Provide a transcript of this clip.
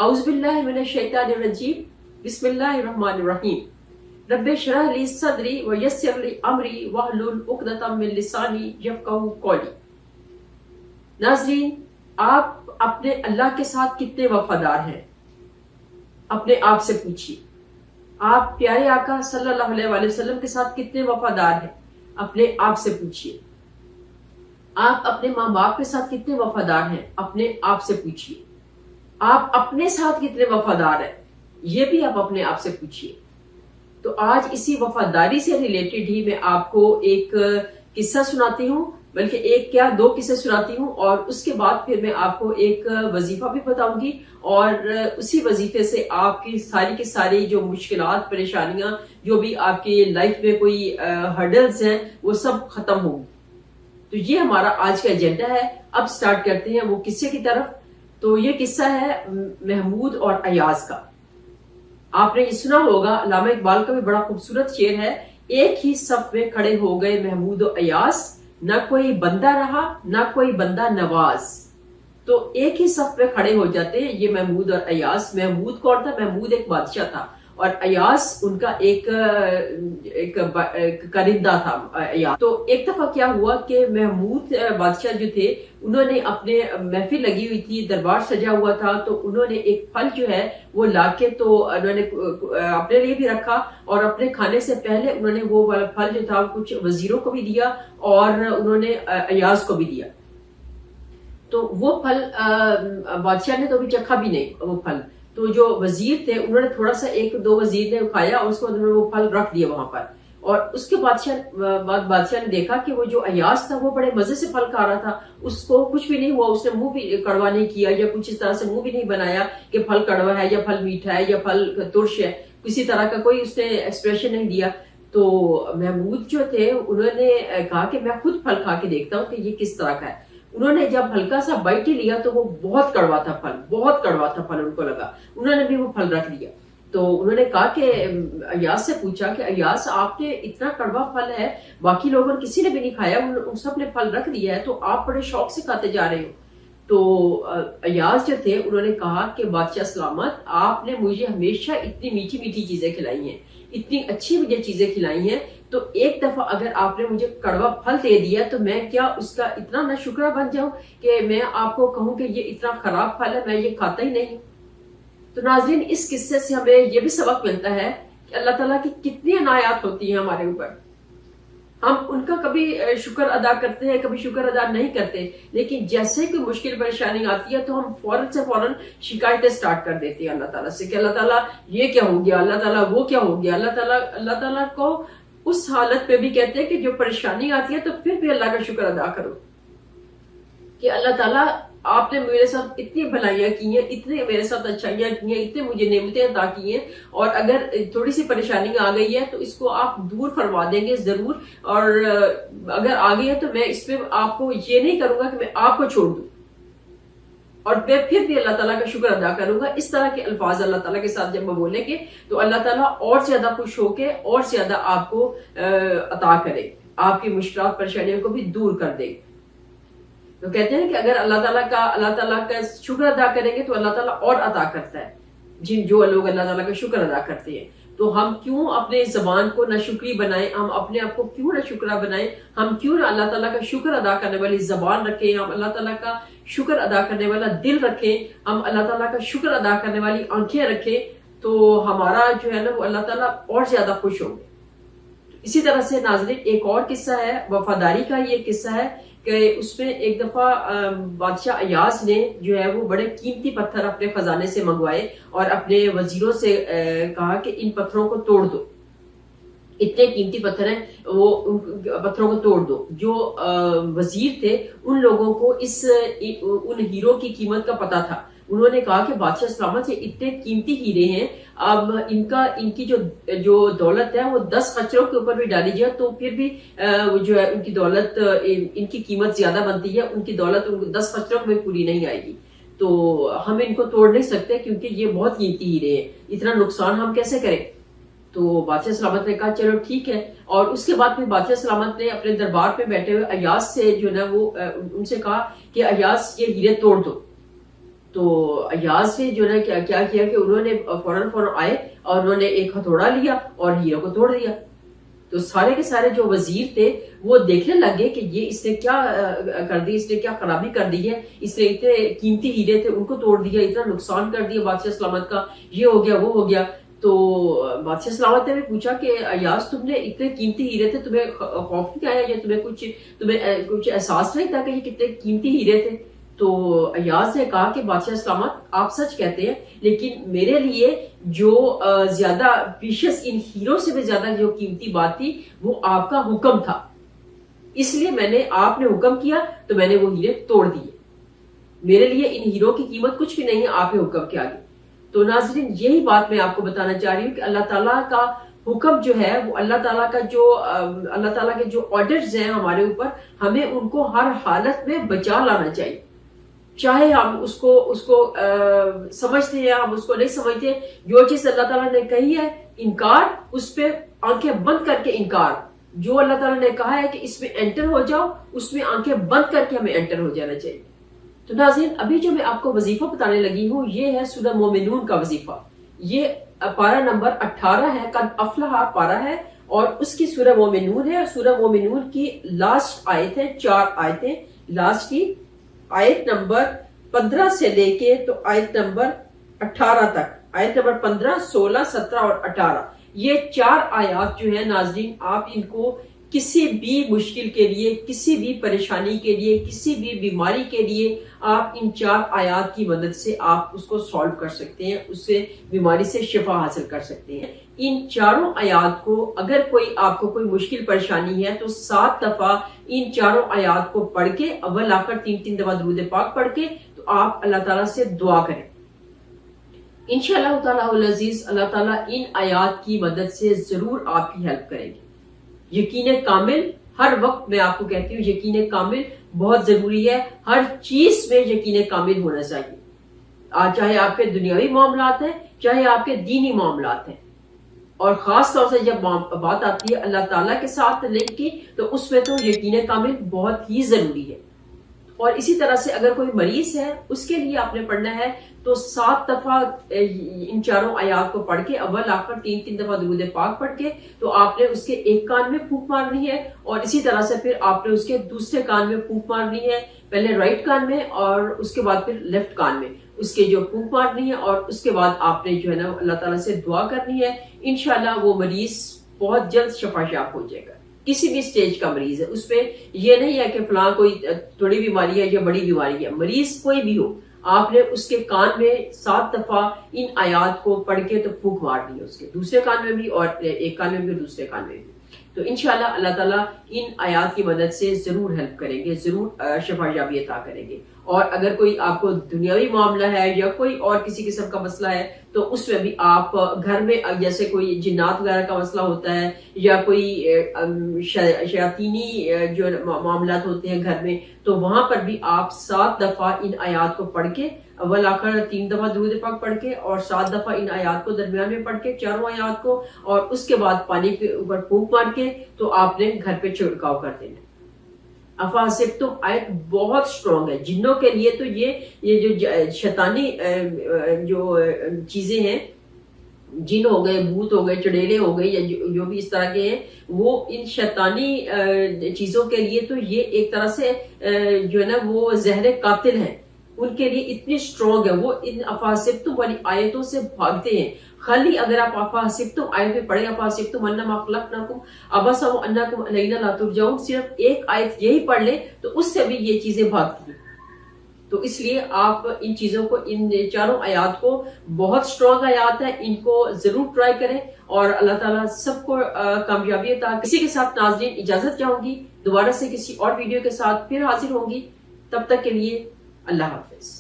औज़ु बिल्लाहि मिनश शैतानिर रजीम, बिस्मिल्लाहिर रहमानिर रहीम। रब्बि इश्रह ली सदरी व यस्सिर ली अमरी वहलुल उक़दतम मिन लिसानी यफ़क़हू क़ौली। नाज़रीन, आप अपने अल्लाह के साथ कितने वफादार हैं? अपने आप से पूछिए। आप प्यारे आका सल्लल्लाहु अलैहि वसल्लम के साथ कितने वफादार हैं? अपने आप से पूछिए। आप अपने माँ बाप के साथ कितने वफादार हैं? अपने आप से पूछिए। आप अपने साथ कितने वफादार हैं? ये भी आप अपने आप से पूछिए। तो आज इसी वफादारी से रिलेटेड ही मैं आपको एक किस्सा सुनाती हूँ, बल्कि एक क्या दो किस्से सुनाती हूँ, और उसके बाद फिर मैं आपको एक वजीफा भी बताऊंगी, और उसी वजीफे से आपकी सारी की सारी जो मुश्किलात, परेशानियां, जो भी आपकी लाइफ में कोई हर्डल्स हैं, वो सब खत्म होंगी। तो ये हमारा आज का एजेंडा है। अब स्टार्ट करते हैं वो किस्से की तरफ। तो ये किस्सा है महमूद और अयाज का। आपने ये सुना होगा, अल्लामा इकबाल का भी बड़ा खूबसूरत शेर है, एक ही सफ में खड़े हो गए महमूद और अयाज, न कोई बंदा रहा न कोई बंदा नवाज। तो एक ही सफ में खड़े हो जाते हैं ये महमूद और अयाज। महमूद कौन था? महमूद एक बादशाह था, और अयाज उनका एक करिंदा था अयाज। तो एक दफा क्या हुआ कि महमूद बादशाह जो थे, उन्होंने अपने महफिल लगी हुई थी, दरबार सजा हुआ था, तो उन्होंने एक फल जो है वो लाके तो उन्होंने अपने लिए भी रखा, और अपने खाने से पहले उन्होंने वो वाला फल जो था कुछ वजीरों को भी दिया, और उन्होंने अयाज को भी दिया। तो वो फल बादशाह ने तो अभी चखा भी नहीं वो फल। तो जो वजीर थे उन्होंने थोड़ा सा, एक दो वजीर ने खाया, और उसके बाद उन्होंने वो फल रख दिया वहां पर। और उसके बादशाह ने देखा कि वो जो अयाज था वो बड़े मजे से फल खा रहा था, उसको कुछ भी नहीं हुआ, उसने मुंह भी कड़वा नहीं किया, या कुछ इस तरह से मुंह भी नहीं बनाया कि फल कड़वा है या फल मीठा है या फल तुर्श है, किसी तरह का कोई उसने एक्सप्रेशन नहीं दिया। तो महमूद जो थे उन्होंने कहा कि मैं खुद फल खा के देखता हूँ कि ये किस तरह का है। उन्होंने जब हल्का सा बाइट ही लिया तो वो बहुत कड़वा था फल, बहुत कड़वा था फल उनको लगा। उन्होंने भी वो फल रख दिया। तो उन्होंने कहा कि अयाज से पूछा कि अयाज, आपने इतना कड़वा फल है, बाकी लोगों ने किसी ने भी नहीं खाया, उन सब ने फल रख दिया है, तो आप बड़े शौक से खाते जा रहे हो। तो अयाज जो थे उन्होंने कहा कि बादशाह सलामत, आपने मुझे हमेशा इतनी मीठी मीठी चीजें खिलाई हैं, इतनी अच्छी मुझे चीजें खिलाई हैं, तो एक दफा अगर आपने मुझे कड़वा फल दे दिया तो मैं क्या उसका इतना ना शुक्र बन जाऊं कि मैं आपको कहूं कि ये इतना खराब फल है, मैं ये खाता ही नहीं। तो नाज़रीन, इस किस्से से हमें ये भी सबक मिलता है कि अल्लाह ताला की कितनी अनायात होती है हमारे ऊपर। हम उनका कभी शुक्र अदा करते हैं, कभी शुक्र अदा नहीं करते, लेकिन जैसे कोई मुश्किल परेशानी आती है तो हम फौरन से फौरन शिकायतें स्टार्ट कर देते हैं अल्लाह ताला से कि अल्लाह ताला ये क्या हो गया, अल्लाह ताला वो क्या हो गया। अल्लाह ताला को उस हालत में भी कहते हैं कि जो परेशानी आती है तो फिर भी अल्लाह का शुक्र अदा करो कि अल्लाह ताला आपने मेरे साथ इतनी भलाइयां की हैं, इतने मेरे साथ अच्छाइयां की हैं, इतने मुझे नेमतें अता की हैं, और अगर थोड़ी सी परेशानी आ गई है तो इसको आप दूर फरमा देंगे जरूर, और अगर आ गई है तो मैं इसमें आपको ये नहीं करूंगा कि मैं आपको छोड़ दूं, और मैं फिर भी अल्लाह ताला का शुक्र अदा करूंगा। इस तरह के अल्फाज अल्लाह ताला के साथ जब हम बोलेंगे तो अल्लाह ताला और ज्यादा खुश होके और ज्यादा आपको अता करे, आपकी मुश्किलात परेशानियों को भी दूर कर दे। तो कहते हैं कि अगर अल्लाह ताला का शुक्र अदा करेंगे तो अल्लाह ताला और अता करता है जो लोग अल्लाह ताला का शुक्र अदा करते हैं। तो हम क्यों अपने जबान को नाशुक्री बनाएं, हम अपने आप को क्यों नाशुक्रा बनाएं, हम क्यों ना अल्लाह ताला का शुक्र अदा करने वाली जबान रखें, हम अल्लाह ताला का शुक्र अदा करने वाला दिल रखें, हम अल्लाह ताला का शुक्र अदा करने वाली आंखें रखें, तो हमारा जो है ना वो अल्लाह ताला और ज्यादा खुश होंगे। इसी तरह से नाज़रीन, एक और किस्सा है वफादारी का। ये किस्सा है कि उसमें एक दफा बादशाह अयाज ने जो है वो बड़े कीमती पत्थर अपने खजाने से मंगवाए और अपने वजीरों से कहा कि इन पत्थरों को तोड़ दो, इतने कीमती पत्थर हैं, वो उन पत्थरों को तोड़ दो। जो वजीर थे उन लोगों को उन हीरो की कीमत का पता था। उन्होंने कहा कि बादशाह सलामत से इतने कीमती हीरे हैं, अब इनकी जो दौलत है वो 10 खच्चरों के ऊपर भी डाली जाए तो फिर भी जो है उनकी दौलत, इनकी कीमत ज्यादा बनती है, उनकी दौलत 10 खच्चरों में पूरी नहीं आएगी। तो हम इनको तोड़ नहीं सकते क्योंकि ये बहुत कीमती हीरे हैं, इतना नुकसान हम कैसे करें। तो बादशाह सलामत ने कहा चलो ठीक है। और उसके बाद फिर बादशाह सलामत ने अपने दरबार पे बैठे हुए अयाज से जो है वो उनसे कहा कि अयाज ये हीरे तोड़ दो। تو ایاز نے جو ہے کیا کیا کہ انہوں نے فوراً آئے اور انہوں نے ایک ہتھوڑا لیا اور ہیرے کو توڑ دیا. تو سارے کے سارے جو وزیر تھے وہ دیکھنے لگے کہ یہ اس نے کیا کر دی، اس نے کیا خرابی کر دی ہے، اس نے اتنے قیمتی ہیرے تھے ان کو توڑ دیا، اتنا نقصان کر دیا بادشاہ سلامت کا، یہ ہو گیا وہ ہو گیا. تو بادشاہ سلامت نے بھی پوچھا کہ ایاز تم نے اتنے قیمتی ہیرے تھے، تمہیں خوف نہیں آیا یا تمہیں کچھ احساس نہیں تھا کہ یہ کتنے قیمتی ہیرے تھے؟ تو ایاز نے کہا کہ بادشاہ سلامت آپ سچ کہتے ہیں، لیکن میرے لیے جو زیادہ پیشس ان ہیروں سے بھی زیادہ جو قیمتی بات تھی وہ آپ کا حکم تھا، اس لیے آپ نے حکم کیا تو میں نے وہ ہیرے توڑ دیے. میرے لیے ان ہیروں کی قیمت کچھ بھی نہیں ہے آپ نے حکم کے آگے. تو ناظرین یہی بات میں آپ کو بتانا چاہ رہی ہوں کہ اللہ تعالیٰ کا حکم جو ہے وہ اللہ تعالیٰ کے جو آرڈرز ہیں ہمارے اوپر، ہمیں ان کو ہر حالت میں بچا لانا چاہیے، چاہے ہم اس کو سمجھتے ہیں ہم اس کو نہیں سمجھتے. جو چیز اللہ تعالیٰ نے کہی ہے انکار، اس پہ آنکھیں بند کر کے انکار. جو اللہ تعالیٰ نے کہا ہے کہ اس میں انٹر ہو جاؤ، اس میں آنکھیں بند کر کے ہمیں انٹر ہو جانا چاہیے. تو ناظرین ابھی جو میں آپ کو وظیفہ بتانے لگی ہوں یہ ہے سورہ مومنون کا وظیفہ. یہ پارہ نمبر 18 ہے، قد افلح پارہ ہے اور اس کی سورہ مومنون ہے. سورہ مومنون کی لاسٹ آیت ہے، 4 آیتیں. لاسٹ کی آیت نمبر 15 سے لے کے تو آیت نمبر 18 تک، آیت نمبر 15، 16، 17 اور 18. یہ 4 آیات جو ہے ناظرین آپ ان کو کسی بھی مشکل کے لیے، کسی بھی پریشانی کے لیے، کسی بھی بیماری کے لیے آپ ان 4 آیات کی مدد سے آپ اس کو سالو کر سکتے ہیں، اس سے بیماری سے شفا حاصل کر سکتے ہیں. ان 4 آیات کو اگر آپ کو کوئی مشکل پریشانی ہے تو 7 دفعہ ان 4 آیات کو پڑھ کے اول آخر 3 دفعہ درود پاک پڑھ کے تو آپ اللہ تعالیٰ سے دعا کریں. انشاءاللہ تعالیٰ العزیز اللہ تعالیٰ ان آیات کی مدد سے ضرور آپ کی ہیلپ کریں گے. یقین کامل، ہر وقت میں آپ کو کہتی ہوں یقین کامل بہت ضروری ہے. ہر چیز میں یقین کامل ہونا چاہیے، چاہے آپ کے دنیاوی معاملات ہیں چاہے آپ کے دینی معاملات ہیں. اور خاص طور سے جب بات آتی ہے اللہ تعالیٰ کے ساتھ لنک کی تو اس میں تو یقین کامل بہت ہی ضروری ہے. اور اسی طرح سے اگر کوئی مریض ہے اس کے لیے آپ نے پڑھنا ہے تو 7 دفعہ ان 4 آیات کو پڑھ کے اول آخر 3 دفعہ درود پاک پڑھ کے تو آپ نے اس کے ایک کان میں پھونک مارنی ہے اور اسی طرح سے پھر آپ نے اس کے دوسرے کان میں پھونک مارنی ہے. پہلے رائٹ کان میں اور اس کے بعد پھر لیفٹ کان میں اس کے جو پھونک مارنی ہے اور اس کے بعد آپ نے جو ہے نا اللہ تعالیٰ سے دعا کرنی ہے. انشاءاللہ وہ مریض بہت جلد شفا شاف ہو جائے گا. کسی بھی سٹیج کا مریض ہے، اس پہ یہ نہیں ہے کہ فلاں کوئی تھوڑی بیماری ہے یا بڑی بیماری ہے، مریض کوئی بھی ہو آپ نے اس کے کان میں 7 دفعہ ان آیات کو پڑھ کے تو پھونک مارنی ہے، اس کے دوسرے کان میں بھی اور ایک کان میں بھی اور دوسرے کان میں بھی. تو انشاءاللہ اللہ تعالیٰ ان آیات کی مدد سے ضرور ہیلپ کریں گے، ضرور شفا یابی عطا کریں گے. اور اگر کوئی آپ کو دنیاوی معاملہ ہے یا کوئی اور کسی قسم کا مسئلہ ہے تو اس میں بھی آپ گھر میں جیسے کوئی جنات وغیرہ کا مسئلہ ہوتا ہے یا کوئی شیاطینی جو معاملات ہوتے ہیں گھر میں تو وہاں پر بھی آپ 7 دفعہ ان آیات کو پڑھ کے اول آخر 3 دفعہ درود پاک پڑھ کے اور 7 دفعہ ان آیات کو درمیان میں پڑھ کے 4 آیات کو اور اس کے بعد پانی کے اوپر پھونک مار کے تو آپ نے گھر پہ چھڑکاؤ کر دینا. افاسبتم آیت بہت سٹرونگ ہے جنوں کے لیے. تو یہ جو شیطانی جو چیزیں ہیں، جن ہو گئے، بھوت ہو گئے، چڑیلے ہو گئے یا جو بھی اس طرح کے ہیں، وہ ان شیطانی چیزوں کے لیے تو یہ ایک طرح سے جو ہے نا وہ زہر قاتل ہیں، ان کے لیے اتنی سٹرونگ ہے، وہ ان افاسبتم والی آیتوں سے بھاگتے ہیں. خالی اگر آپ افاسبتم آیت میں پڑھیں افاسبتم انما خلقناکم عبثا وانکم الینا لا ترجعون، صرف ایک آیت یہی پڑھ لیں تو اس سے بھی یہ چیزیں بھاگتی ہیں. تو اس لیے آپ ان چیزوں کو، ان 4 آیات کو، بہت سٹرونگ آیات ہیں، ان کو ضرور ٹرائی کریں اور اللہ تعالیٰ سب کو کامیابی عطا. اسی کے ساتھ ناظرین اجازت چاہوں گی، دوبارہ سے کسی اور ویڈیو کے ساتھ پھر حاضر ہوں گی. تب تک کے لیے اللہ حافظ.